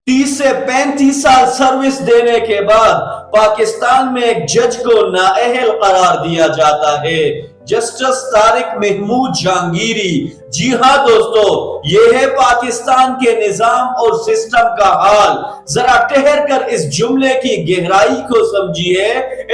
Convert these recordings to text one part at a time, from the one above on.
30 سے 35 سال سروس دینے کے بعد پاکستان میں ایک جج کو نااہل قرار دیا جاتا ہے، جسٹس طارق محمود جہانگیری۔ جی ہاں دوستو، یہ ہے پاکستان کے نظام اور سسٹم کا حال۔ ذرا ٹھہر کر اس جملے کی گہرائی کو سمجھیے۔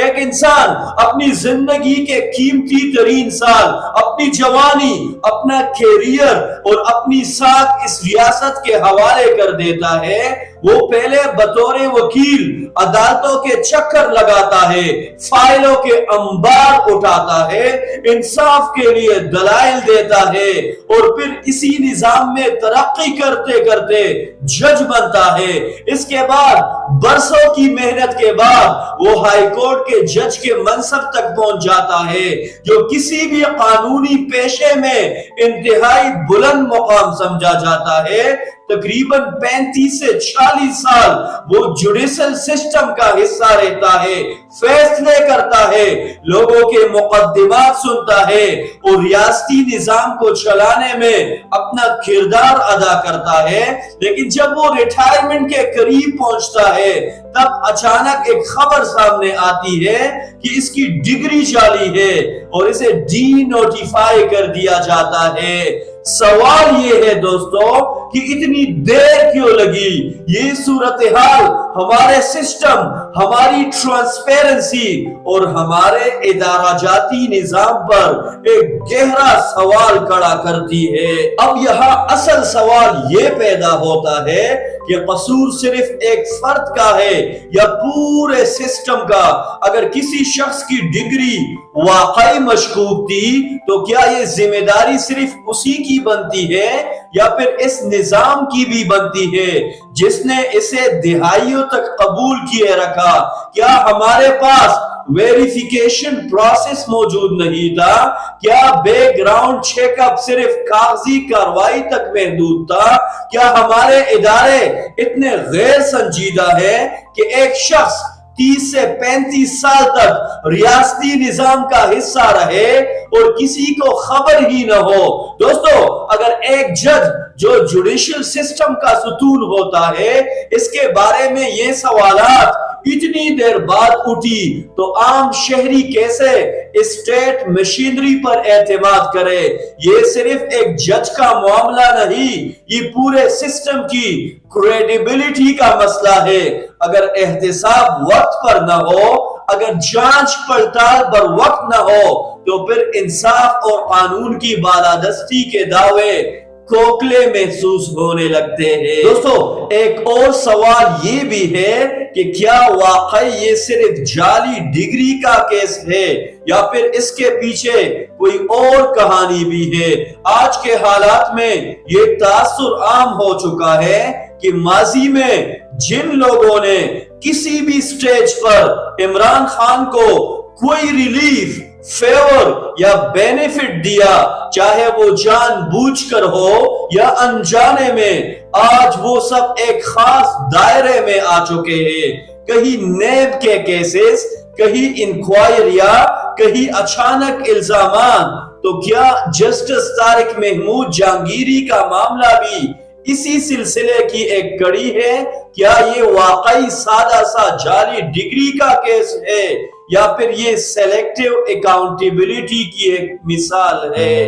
ایک انسان اپنی زندگی کے قیمتی ترین سال، اپنی جوانی، اپنا کیریئر اور اپنی ساکھ اس ریاست کے حوالے کر دیتا ہے۔ وہ پہلے بطور وکیل عدالتوں کے چکر لگاتا ہے، فائلوں کے انبار اٹھاتا ہے، انصاف کے لیے دلائل دیتا ہے اور پھر اسی نظام میں ترقی کرتے کرتے جج بنتا ہے۔ اس کے بعد برسوں کی محنت کے بعد وہ ہائی کورٹ کے جج کے منصب تک پہنچ جاتا ہے، جو کسی بھی قانونی پیشے میں انتہائی بلند مقام سمجھا جاتا ہے۔ تقریباً 35 سے 40 سال وہ جوڈیشل سسٹم کا حصہ رہتا ہے، فیصلے کرتا ہے، لوگوں کے مقدمات سنتا ہے اور ریاستی نظام کو چلانے میں اپنا کردار ادا کرتا ہے۔ لیکن جب وہ ریٹائرمنٹ کے قریب پہنچتا ہے، تب اچانک ایک خبر سامنے آتی ہے کہ اس کی ڈگری جعلی ہے اور اسے ڈی نوٹیفائی کر دیا جاتا ہے۔ سوال یہ ہے دوستو کہ اتنی دیر کیوں لگی؟ یہ صورتحال ہمارے سسٹم، ہماری ٹرانسپیرنسی اور ہمارے ادارہ جاتی نظام پر ایک گہرا سوال کھڑا کرتی ہے۔ اب یہاں اصل سوال یہ پیدا ہوتا ہے کہ قصور صرف ایک فرد کا ہے یا پورے سسٹم کا؟ اگر کسی شخص کی ڈگری واقعی مشکوک تھی تو کیا یہ ذمہ داری صرف اسی کی بنتی ہے یا پھر اس نظام کی بھی بنتی ہے جس نے اسے دہائیوں تک قبول کیے رکھا؟ کیا ہمارے پاس ویریفیکیشن پروسیس موجود نہیں تھا؟ کیا بیک گراؤنڈ چیک اپ صرف کاغذی کارروائی تک محدود تھا؟ کیا ہمارے ادارے اتنے غیر سنجیدہ ہیں کہ ایک شخص 30 سے 35 سال تک ریاستی نظام کا حصہ رہے اور کسی کو خبر ہی نہ ہو؟ دوستو، اگر ایک جج جو جوڈیشل سسٹم کا ستون ہوتا ہے، اس کے بارے میں یہ سوالات اتنی دیر بعد اٹھی تو عام شہری کیسے اسٹیٹ مشینری پر اعتماد کرے؟ یہ صرف ایک جج کا معاملہ نہیں، یہ پورے سسٹم کی کریڈیبلٹی کا مسئلہ ہے۔ اگر احتساب وقت پر نہ ہو، اگر جانچ پڑتال پر وقت نہ ہو، تو پھر انصاف اور قانون کی بالادستی کے دعوے کھوکھلے محسوس ہونے لگتے ہیں۔ دوستو، ایک اور سوال یہ بھی ہے کہ کیا واقعی یہ صرف جعلی ڈگری کا کیس ہے یا پھر اس کے پیچھے کوئی اور کہانی بھی ہے؟ آج کے حالات میں یہ تاثر عام ہو چکا ہے کہ ماضی میں جن لوگوں نے کسی بھی سٹیج پر عمران خان کو کوئی ریلیف، فیور یا بینیفٹ دیا، چاہے وہ جان بوجھ کر ہو یا انجانے میں، آج وہ سب ایک خاص دائرے میں آ چکے ہیں۔ کہیں نیب کے کیسز، کہیں انکوائریاں، کہیں اچانک الزامات۔ تو کیا جسٹس طارق محمود جہانگیری کا معاملہ بھی اسی سلسلے کی ایک کڑی ہے؟ کیا یہ واقعی سادہ سا جعلی ڈگری کا کیس ہے یا پھر یہ سیلیکٹیو اکاؤنٹیبلٹی کی ایک مثال ہے؟